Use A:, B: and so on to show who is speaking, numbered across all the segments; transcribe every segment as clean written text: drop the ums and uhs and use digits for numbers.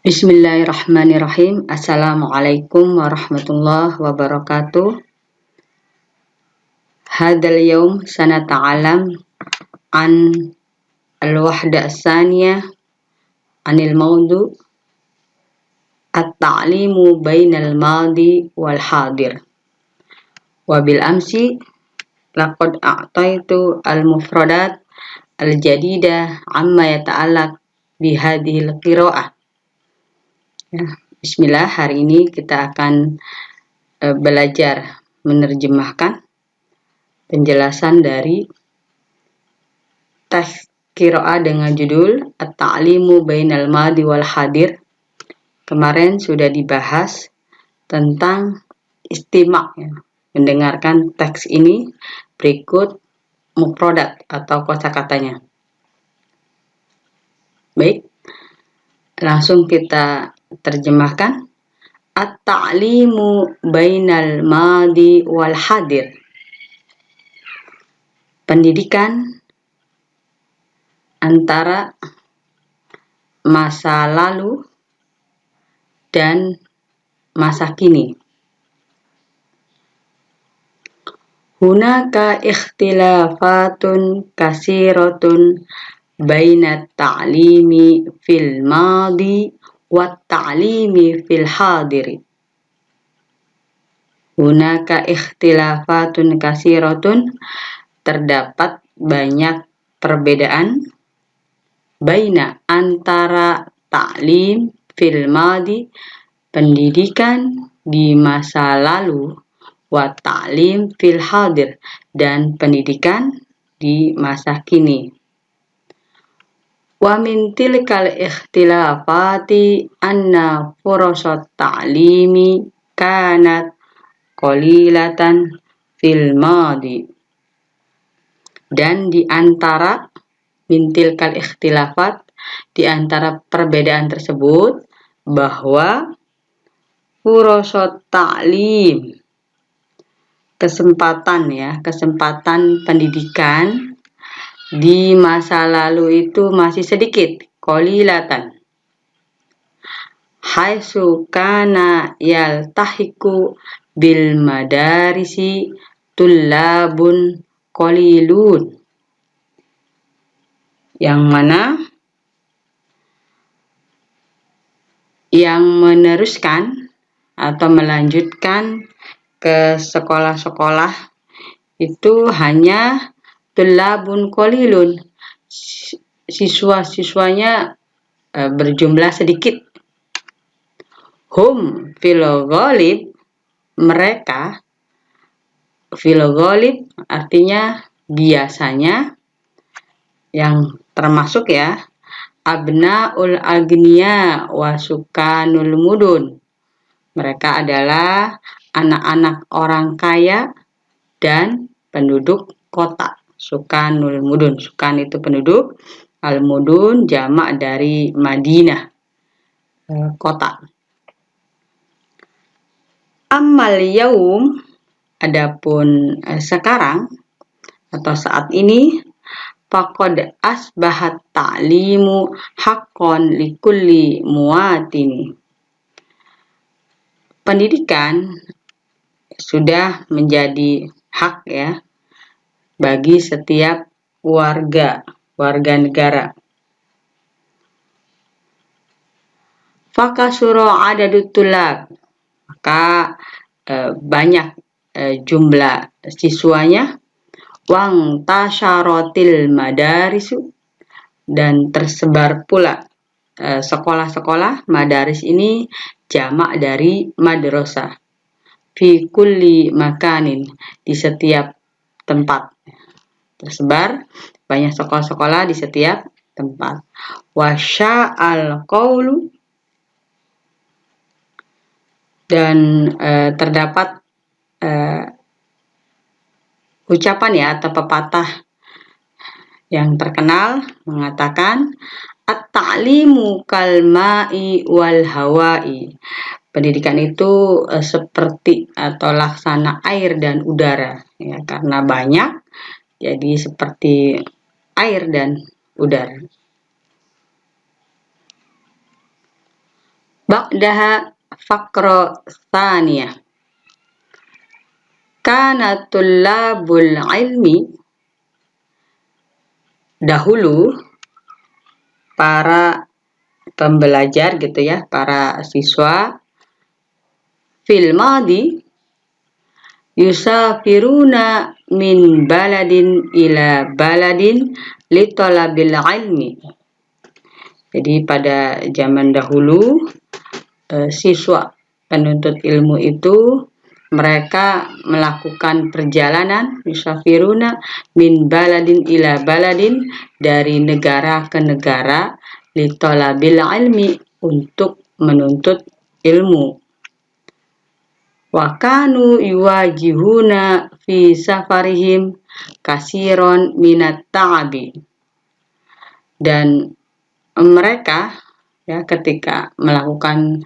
A: Bismillahirrahmanirrahim. Assalamualaikum warahmatullahi wabarakatuh. Hadal yaum sanata'alam an al-wahda as-saniyah anil mawdu at-ta'limu bainal madi wal hadir. Wabil amsi laqad a'taitu al-mufradat al-jadidah amma yata'allaq bihadihil qira'ah. Bismillah, hari ini kita akan belajar menerjemahkan penjelasan dari teks qiraah dengan judul At-Ta'limu Bainal Madi wal Hadir. Kemarin sudah dibahas tentang istimak, ya, mendengarkan teks ini, berikut mufradat atau kosakatanya. Baik, langsung kita terjemahkan. At-ta'limu bainal madi wal hadir. Pendidikan antara masa lalu dan masa kini. Hunaka ikhtilafatun kasiratun bainat ta'limi fil madi wat ta'limi fil hadiri. Hunaka ikhtilafatun kasiratun, terdapat banyak perbedaan baina antara ta'lim fil madi, pendidikan di masa lalu, wa ta'lim fil hadir, dan pendidikan di masa kini. Wa min tilkal ikhtilafati anna furusat ta'limi kanat qalilatan fil madi. Dan di antara min tilkal ikhtilafat, di antara perbedaan tersebut, bahwa furusat ta'lim, kesempatan pendidikan di masa lalu itu masih sedikit, qalilatan. Haitsu kana yaltahiqu bil madarisi tullabun qalilun. Yang mana yang meneruskan atau melanjutkan ke sekolah-sekolah itu hanya tullabun qalilun, siswa-siswanya berjumlah sedikit. Hum fil ghalib, mereka, fil ghalib artinya biasanya, yang termasuk, ya, abnaul agniya wa sukanul mudun, mereka adalah anak-anak orang kaya dan penduduk kota. Sukanul mudun, sukan itu penduduk, al-mudun jamak dari Madinah, kota. Ammal yaum, adapun sekarang atau saat ini, faqad asbahat ta'limu haqqan likulli muwatini. Pendidikan sudah menjadi hak, ya, bagi setiap warga negara. Fakasura adadut tulab, maka banyak jumlah siswanya. Wang tasyarotil madarisu, dan tersebar pula sekolah-sekolah. Madaris ini jamak dari madrasah. Fi kulli makanin, di setiap tempat. Tersebar banyak sekolah-sekolah di setiap tempat. Wasya'al qaulu, dan terdapat ucapan, ya, atau pepatah yang terkenal mengatakan at-ta'limu kal ma'i wal hawa'i. Pendidikan itu seperti atau laksana air dan udara, ya, karena banyak, jadi seperti air dan udara. Ba'daha faqra tsaniyah. Kana tullabul ilmi, dahulu para pembelajar gitu ya, para siswa fil madi yusafiruna min baladin ila baladin li talabil ilmi. Jadi pada zaman dahulu siswa penuntut ilmu itu mereka melakukan perjalanan yusafiruna min baladin ila baladin, dari negara ke negara, li talabil ilmi, untuk menuntut ilmu. Wa kanu yuwajihuna fi safarihim kasiron minat ta'abi. Dan mereka ya ketika melakukan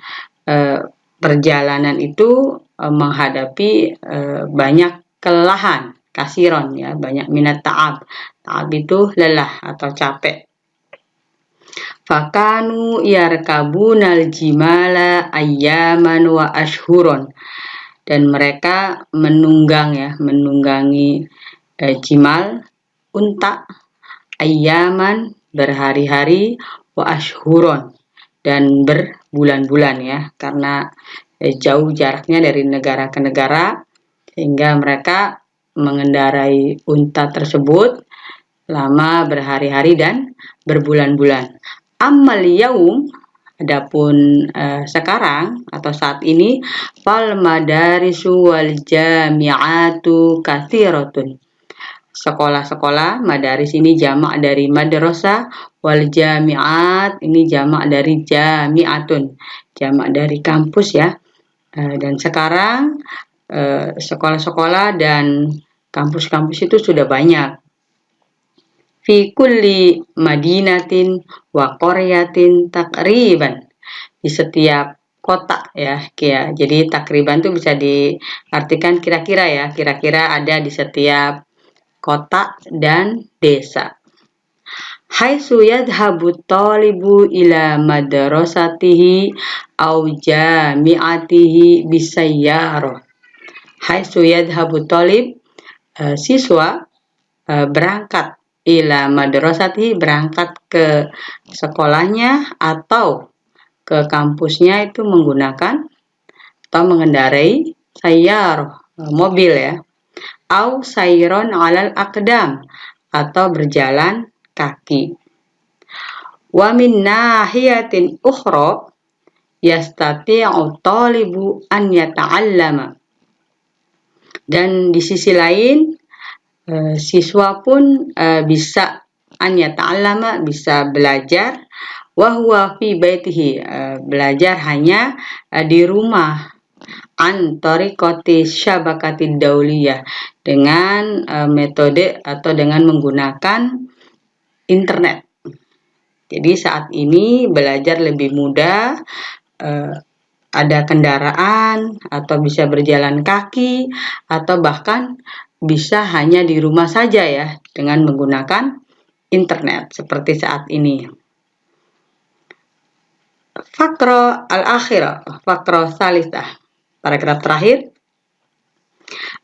A: perjalanan itu menghadapi banyak kelelahan, kasiron ya, banyak minat ta'ab. Ta'ab itu lelah atau capek. Fakanu yarkabunal jimala ayyaman wa ashhuron. Dan mereka menunggangi jimal, unta, ayyaman, berhari-hari, wa ashhuron, dan berbulan-bulan ya, karena jauh jaraknya dari negara ke negara, sehingga mereka mengendarai unta tersebut lama berhari-hari dan berbulan-bulan. Ammal yaum, adapun sekarang atau saat ini, fal madarisu wal jami'atu katsiratun. Sekolah-sekolah, madaris ini jamak dari madrasah, wal jami'at ini jamak dari jami'atun, jamak dari kampus ya. Dan sekarang sekolah-sekolah dan kampus-kampus itu sudah banyak. Fi kulli madinatin wa qaryatin takriban, di setiap kota ya. Jadi takriban itu bisa diartikan kira-kira ya, kira-kira ada di setiap kota dan desa. Haitsu yadhhabu talibu ila madrasatihi au jami'atihi bisayyarah. Haitsu yadhhabu talib, siswa berangkat, ila madrasatihi, berangkat ke sekolahnya atau ke kampusnya itu menggunakan atau mengendarai sayyarah, mobil ya. Au sayron alal aqdam, atau berjalan kaki. Wa min nahiyatin ukhra yastati'u talibu an yata'allama. Dan di sisi lain siswa pun bisa an yata'allama, bisa belajar, wa huwa fi baitihi, belajar hanya di rumah, an tariqati syabakati dauliyah, dengan metode atau dengan menggunakan internet. Jadi saat ini belajar lebih mudah, ada kendaraan atau bisa berjalan kaki, atau bahkan bisa hanya di rumah saja ya, dengan menggunakan internet seperti saat ini. Faqra al-akhirah, faqra salisah, paragraf terakhir.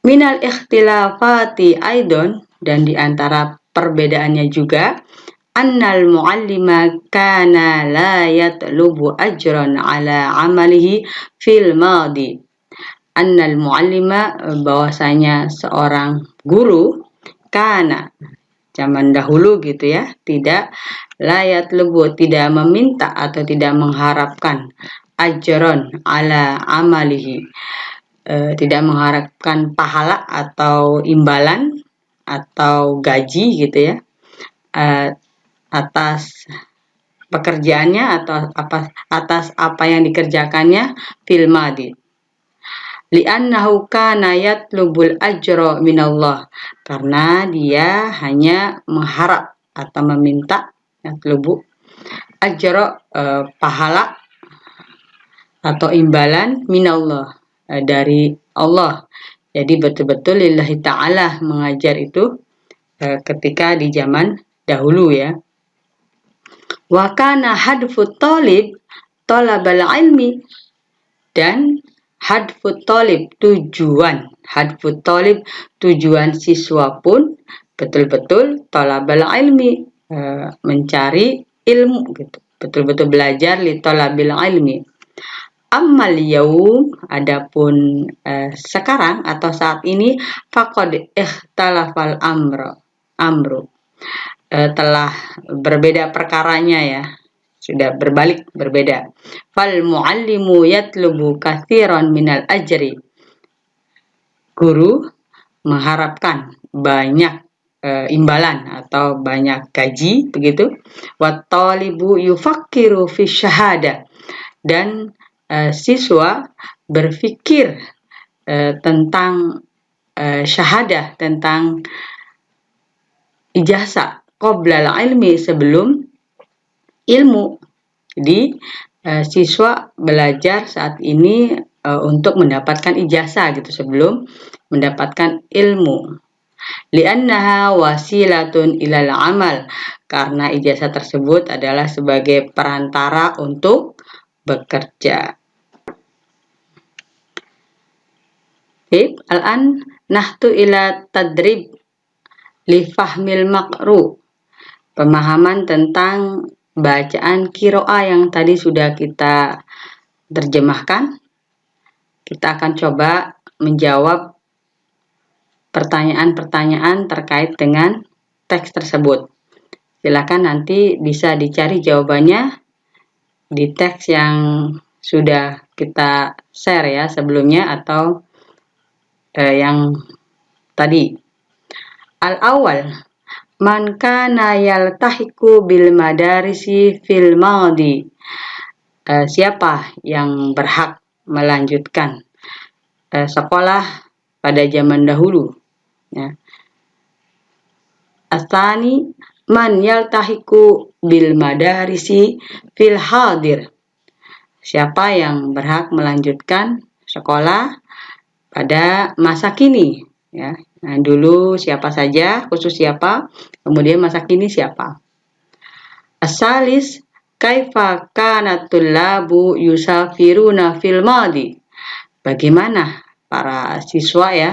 A: Minal ikhtilafati aidon, dan diantara perbedaannya juga, annal muallima kana la yatlubu ajran ala amalihi fil madi. Annal muallima, bahwasanya seorang guru, kana, zaman dahulu gitu ya, tidak la yatlubu, tidak meminta atau tidak mengharapkan, ajron ala amalihi, tidak mengharapkan pahala atau imbalan atau gaji gitu ya, atas pekerjaannya atau atas apa yang dikerjakannya fil madi. Li'annahu kana yatlubul ajra minallah, karena dia hanya mengharap atau meminta, yatlubu ajra, pahala atau imbalan, minallah, dari Allah. Jadi betul-betul lillahi ta'ala mengajar itu ketika di zaman dahulu ya. Wa kana hadfu talib talabal ilmi, dan hadfut talib, tujuan siswa pun betul-betul talabal ilmi, mencari ilmu gitu, betul-betul belajar li talabil ilmi. Ammal yaum, adapun sekarang atau saat ini, faqad ikhtalafal amru, telah berbeda perkaranya ya, sudah berbeda. Fal muallimu yatlubu katsiran minal ajri, guru mengharapkan banyak imbalan atau banyak gaji begitu. Wat talibu yufakkiru fi syahada, dan siswa berpikir tentang syahadah, tentang ijazah, qoblal ilmi, sebelum ilmu. Jadi siswa belajar saat ini untuk mendapatkan ijazah gitu, sebelum mendapatkan ilmu. Li'annaha wasilatun ilal amal, karena ijazah tersebut adalah sebagai perantara untuk bekerja. Al-an nahtu ila tadrib li fahmil maqru, pemahaman tentang bacaan qiraah yang tadi sudah kita terjemahkan. Kita akan coba menjawab pertanyaan-pertanyaan terkait dengan teks tersebut. Silakan nanti bisa dicari jawabannya di teks yang sudah kita share ya sebelumnya, atau yang tadi. Al-awwal, man kana yaltahiku bil madarisi fil madi, siapa yang berhak melanjutkan sekolah pada zaman dahulu ya. Asani, man yaltahiku bil madarisi fil hadir, siapa yang berhak melanjutkan sekolah pada masa kini ya. Nah, dulu siapa saja, khusus siapa, kemudian masa kini siapa. Asalis, kaifa kanat tullabu yusafiruna fil madi, bagaimana para siswa ya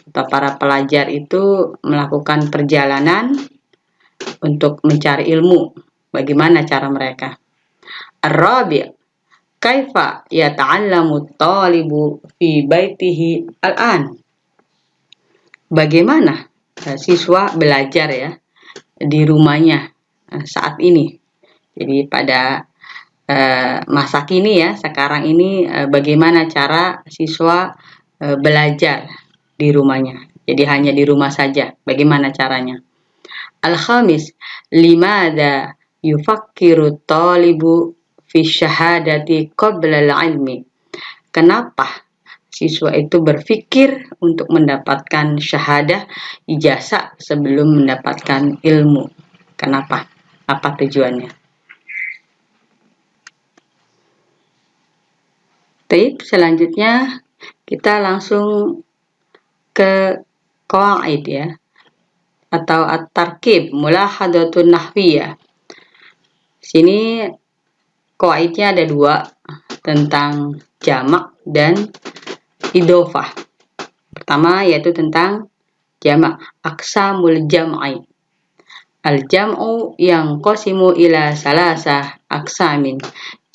A: atau para pelajar itu melakukan perjalanan untuk mencari ilmu, bagaimana cara mereka. Ar-rabi', kaifa yata'allamu talibu fi baitihi al-an, bagaimana siswa belajar ya di rumahnya saat ini. Jadi pada masa kini ya, sekarang ini bagaimana cara siswa belajar di rumahnya. Jadi hanya di rumah saja, bagaimana caranya. Al-khamis, limada yufakkiru talibu fi syahadati qabla al-ilmi, kenapa siswa itu berpikir untuk mendapatkan syahadah, ijazah, sebelum mendapatkan ilmu. Kenapa? Apa tujuannya? Baik, selanjutnya kita langsung ke qawaid ya, atau at-tarkib mulahadatun nahwiyah. Sini qawaidnya ada dua, tentang jamak dan idofah. Pertama yaitu tentang jamak, aqsamul jam'i. Al-jam'u yang qasimu ila salasah aqsamin,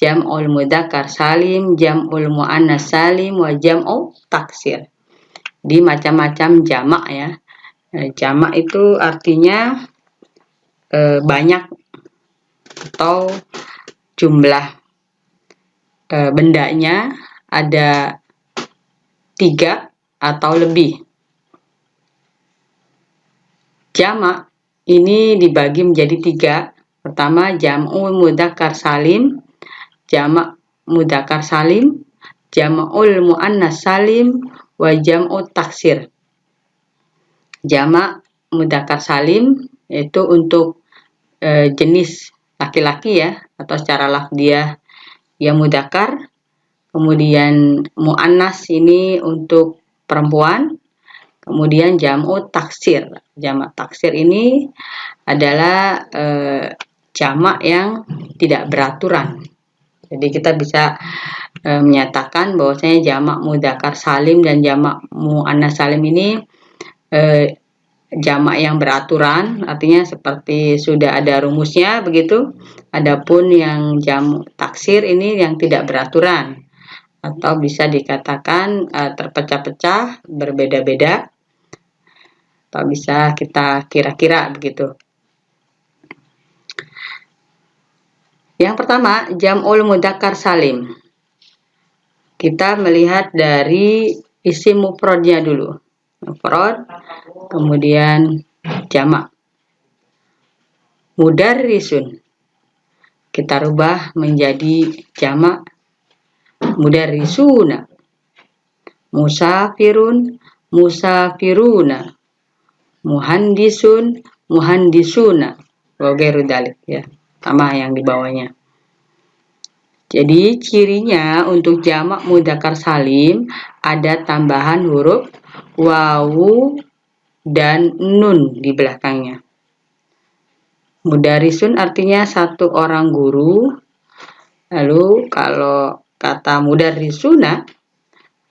A: jam'ul mudzakkar salim, jam'ul muannas salim, wa jam'u taksir. Di macam-macam jamak ya. Jamak itu artinya banyak atau jumlah bendanya ada 3 atau lebih. Jamak ini dibagi menjadi 3. Pertama, jam'ul mudzakkar salim, jamak mudzakkar salim, jam'ul muannas salim, wa jam'u taksir. Jamak mudzakkar salim yaitu untuk jenis laki-laki ya, atau secara lafdhiyah ya mudzakkar. Kemudian muannas ini untuk perempuan. Kemudian jam'u taksir. Jamak taksir ini adalah jamak yang tidak beraturan. Jadi kita bisa menyatakan bahwasanya jamak mudzakkar salim dan jamak muannats salim ini jamak yang beraturan, artinya seperti sudah ada rumusnya begitu. Adapun yang jamak taksir ini yang tidak beraturan atau bisa dikatakan terpecah-pecah, berbeda-beda, atau bisa kita kira-kira begitu. Yang pertama, jam'ul mudzakkar salim. Kita melihat dari isim mufradnya dulu. Mufrad, kemudian jamak. Mudarrisun. Kita rubah menjadi jamak mudarrisuna. Musafirun, musafiruna. Muhandisun, muhandisuna. Wa ghairu dzalik ya. Sama yang di bawahnya. Jadi cirinya untuk jamak mudzakkar salim ada tambahan huruf wawu dan nun di belakangnya. Mudarrisun artinya satu orang guru. Lalu kalau kata mudarrisuna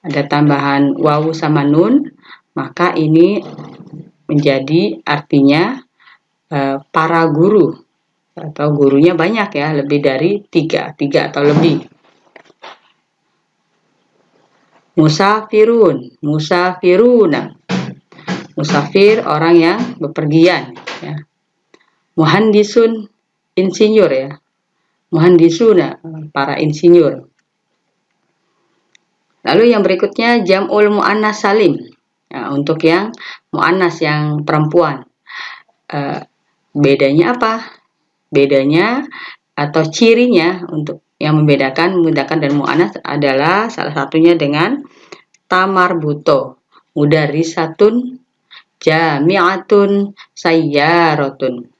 A: ada tambahan wawu sama nun, maka ini menjadi artinya para guru. Atau gurunya banyak ya, lebih dari tiga atau lebih. Musafirun, musafiruna. Musafir orang yang bepergian ya. Muhandisun, insinyur ya. Muhandisuna, para insinyur. Lalu yang berikutnya jam'ul muannats salim. Nah, untuk yang muannas yang perempuan. Bedanya apa? Bedanya atau cirinya untuk yang membedakan mudzakkar dan muannats adalah salah satunya dengan tamarbuto, mudarrisatun, jami'atun, sayyaratun.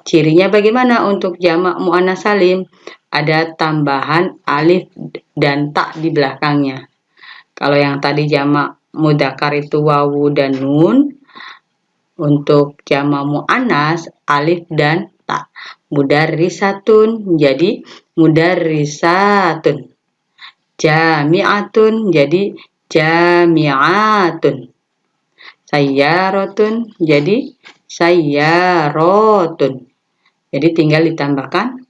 A: Cirinya bagaimana untuk jamak muannats salim? Ada tambahan alif dan ta di belakangnya. Kalau yang tadi jamak mudzakkar itu wawu dan nun, untuk jamak muannats alif dan ta. Mudarrisatun jadi mudarrisatun. Jami'atun jadi jami'atun. Sayyaratun jadi sayyaratun. Jadi tinggal ditambahkan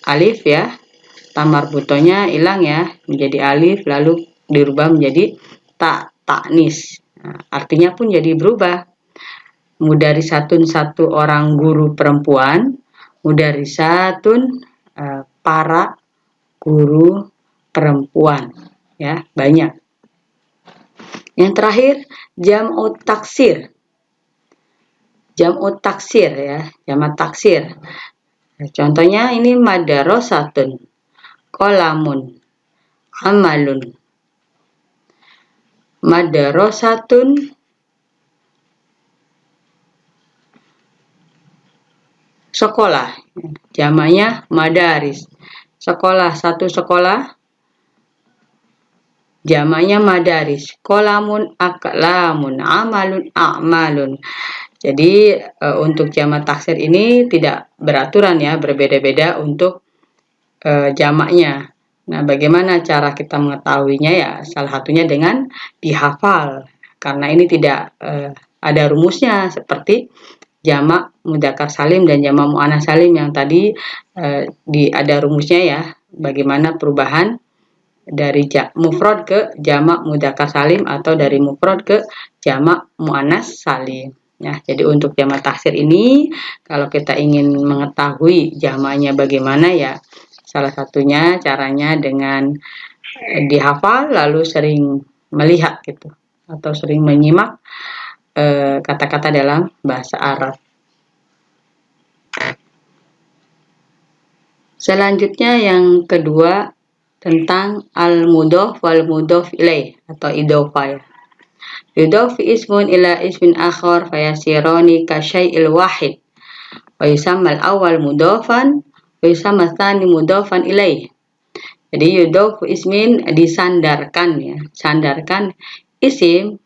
A: alif ya. Tamarbutonya hilang ya, menjadi alif lalu dirubah menjadi ta, taknis. Nah, artinya pun jadi berubah. Mudarrisatun satu orang guru perempuan, mudarrisatun para guru perempuan ya, banyak. Yang terakhir jam'ut taksir. Jam'ut taksir ya, jamak taksir. Contohnya ini madarasatun, qalamun, amalun. Madarasatun sekolah, jamaknya madaris. Sekolah, satu sekolah, jamaknya madaris. Qalamun, aqlamun, amalun, a'malun. Jadi untuk jamak taksir ini tidak beraturan ya, berbeda-beda untuk jamaknya. Nah, bagaimana cara kita mengetahuinya ya? Salah satunya dengan dihafal. Karena ini tidak ada rumusnya seperti jamak mudzakkar salim dan jamak muannats salim yang tadi ada rumusnya ya. Bagaimana perubahan dari mufrad ke jamak mudzakkar salim atau dari mufrad ke jamak muannats salim. Nah, jadi untuk jamak taksir ini kalau kita ingin mengetahui jamaknya bagaimana ya, salah satunya caranya dengan dihafal lalu sering melihat gitu atau sering menyimak kata-kata dalam bahasa Arab. Selanjutnya yang kedua tentang al-mudhof wal mudhof ilaih atau idhofah. Yudhof ismun ila ismin akhar fayasirani ka syai'il wahid. Wa yusamma al-awwal mudhofan wa yusamma tsani mudhofan ilaih. Jadi yudhof ismin disandarkan ya, sandarkan isim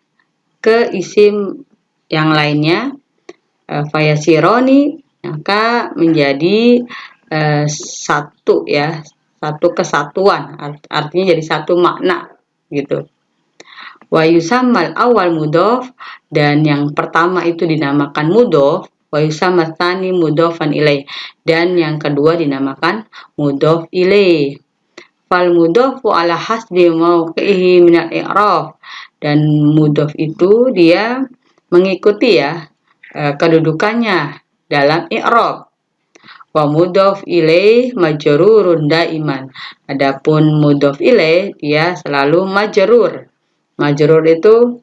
A: ke isim yang lainnya. Fayasirani maka menjadi satu ya, satu kesatuan, artinya jadi satu makna gitu. Wa yusammal awal mudhof, dan yang pertama itu dinamakan mudhof, wa yusammal tsani mudhofan ilaih, dan yang kedua dinamakan mudhof ilaih. Fal mudhofu ala hasbi mauqihi minal i'rab, dan mudhof itu dia mengikuti ya kedudukannya dalam i'rab. Wa mudhof ilaih majrurun daiman. Adapun mudhof ilaih dia selalu majrur. Majrur itu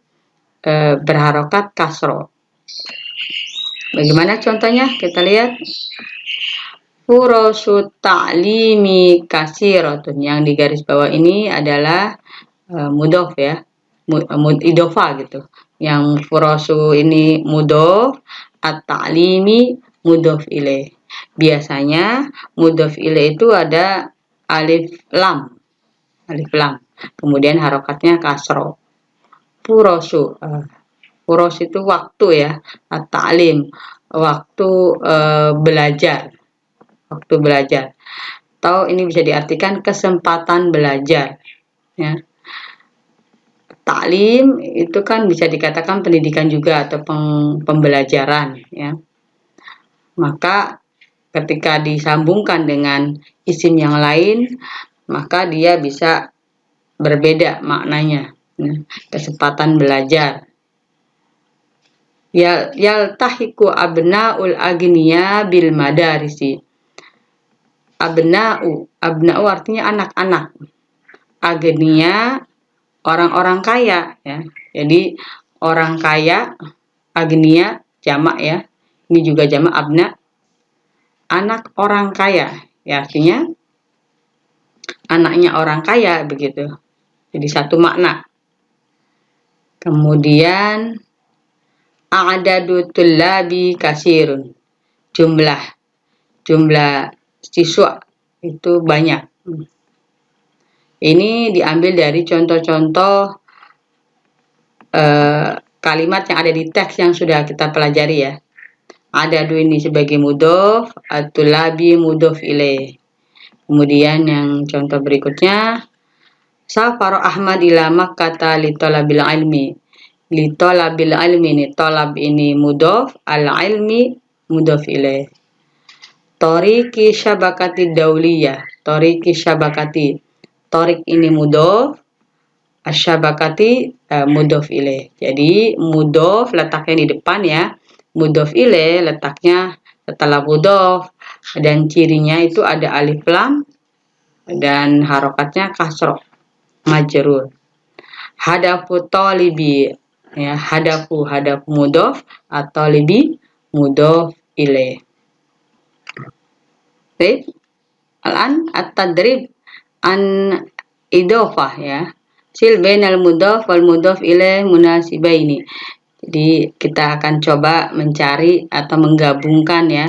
A: berharokat kasro. Bagaimana contohnya? Kita lihat. Furosu ta'limi kasiratun. Yang di garis bawah ini adalah mudhof ya. Idofa gitu. Yang furosu ini mudhof, at-ta'limi mudhof ilaih. Biasanya mudhof ilaih itu ada alif lam. Alif lam. Kemudian harokatnya kasro. Furosu. Furos itu waktu ya. At-ta'lim. Waktu belajar. Waktu belajar. Atau ini bisa diartikan kesempatan belajar. Ya. Ta'lim itu kan bisa dikatakan pendidikan juga atau pembelajaran. Ya. Maka ketika disambungkan dengan isim yang lain, maka dia bisa berbeda maknanya. Kesempatan belajar. Yaltahiku abna'ul agniya bil madarisi. Abna'u artinya anak-anak. Agniya orang-orang kaya ya. Jadi orang kaya, agniya jamak ya. Ini juga jamak abna. Anak orang kaya, ya artinya anaknya orang kaya begitu. Jadi satu makna. Kemudian a'dadu tullabi kasirun. Jumlah siswa itu banyak. Ini diambil dari contoh-contoh kalimat yang ada di teks yang sudah kita pelajari ya. Adadu ini sebagai mudhof, at-tullabi mudhof ilaih. Kemudian yang contoh berikutnya, safara Ahmad ila Makkah li talabil ilmi. Li talabil ilmi ini talab ini mudhof, al-ilmi mudhof ilaih. Tariqi syabakati dauliyah. Tariqi syabakati. Tariq ini mudhof, asyabakati mudhof ilaih. Jadi mudhof letaknya di depan ya. Mudhof ilaih letaknya setelah mudhof, dan cirinya itu ada alif lam dan harokatnya kasroh majrur. Hadafu talibi ya, hadafu mudhof atau libi mudhof ilaih. Baik. Al-an at-tadrib an idofah ya. Sil bainal mudhof wal mudhof ilaih munasibaini. Jadi kita akan coba mencari atau menggabungkan ya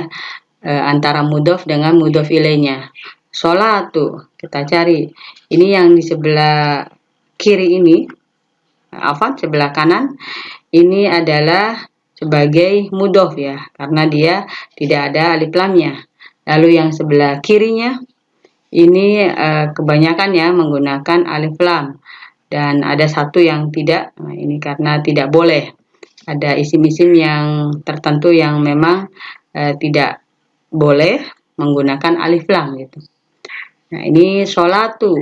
A: antara mudhof dengan mudhof ilaihnya. Sholatu kita cari. Ini yang di sebelah kiri ini, sebelah kanan ini adalah sebagai mudhof ya, karena dia tidak ada alif lamnya. Lalu yang sebelah kirinya ini kebanyakan ya menggunakan alif lam, dan ada satu yang tidak. Nah, ini karena tidak boleh. Ada isim-isim yang tertentu yang memang tidak boleh menggunakan alif lam gitu. Nah, ini sholatu.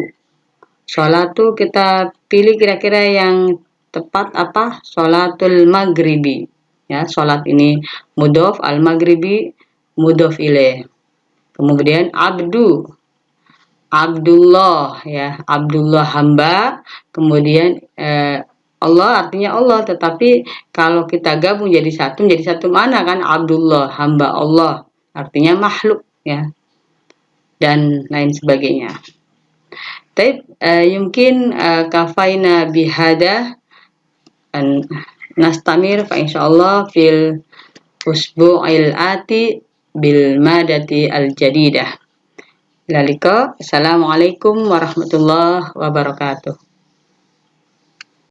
A: Sholatu kita pilih kira-kira yang tepat apa? Sholatul maghribi. Ya, sholat ini mudhof, al maghribi mudhof ilaih. Kemudian abdu. Abdullah ya, Abdullah hamba. Kemudian Allah artinya Allah, tetapi kalau kita gabung jadi satu mana kan? Abdullah hamba Allah artinya makhluk ya, dan lain sebagainya. Tapi mungkin kafaina bihada an nastamir fa insyaallah fil usbu'il ati bil madati al jadidah. Assalamualaikum warahmatullahi wabarakatuh.